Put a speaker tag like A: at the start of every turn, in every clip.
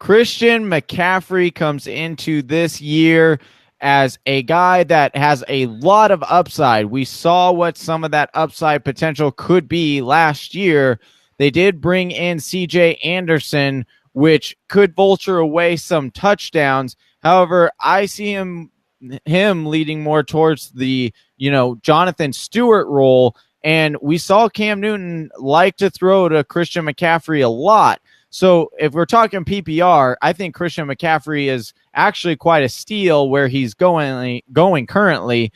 A: Christian McCaffery comes into this year as a guy that has a lot of upside. We saw what some of that upside potential could be last year. They did bring in CJ Anderson, which could vulture away some touchdowns. However, I see him leading more towards the, Jonathan Stewart role. And we saw Cam Newton like to throw to Christian McCaffery a lot. So if we're talking PPR, I think Christian McCaffery is actually quite a steal where he's going currently.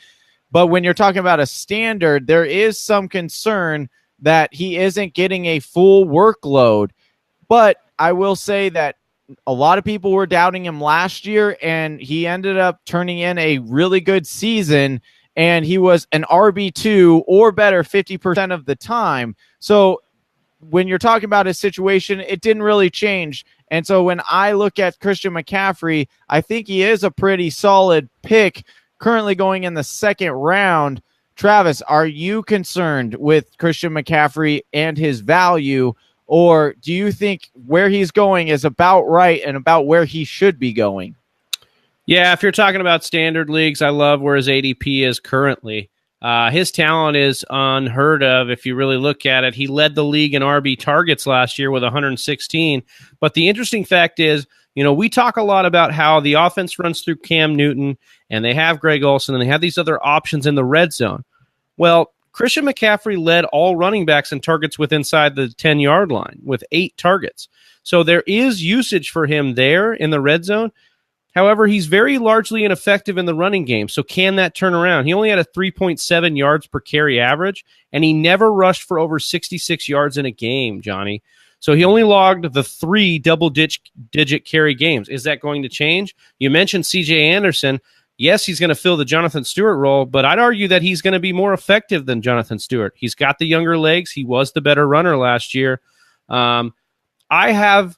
A: But when you're talking about a standard, there is some concern that he isn't getting a full workload. But I will say that a lot of people were doubting him last year, and he ended up turning in a really good season, and he was an RB2 or better 50% of the time. So when you're talking about his situation, it didn't really change. And so when I look at Christian McCaffery, I think he is a pretty solid pick currently going in the second round. Travis, are you concerned with Christian McCaffery and his value, or do you think where he's going is about right and about where he should be going?
B: Yeah, if you're talking about standard leagues, I love where his ADP is currently. His talent is unheard of if you really look at it. He led the league in RB targets last year with 116. But the interesting fact is, we talk a lot about how the offense runs through Cam Newton, and they have Greg Olsen, and they have these other options in the red zone. Well, Christian McCaffery led all running backs in targets with inside the 10-yard line with 8 targets. So there is usage for him there in the red zone. However, he's very largely ineffective in the running game. So can that turn around? He only had a 3.7 yards per carry average, and he never rushed for over 66 yards in a game, Johnny. So he only logged the 3 double-digit carry games. Is that going to change? You mentioned CJ Anderson. Yes, he's going to fill the Jonathan Stewart role, but I'd argue that he's going to be more effective than Jonathan Stewart. He's got the younger legs. He was the better runner last year. I have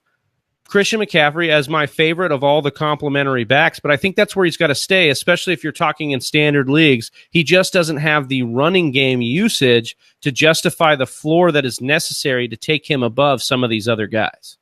B: Christian McCaffery as my favorite of all the complimentary backs, but I think that's where he's got to stay, especially if you're talking in standard leagues. He just doesn't have the running game usage to justify the floor that is necessary to take him above some of these other guys.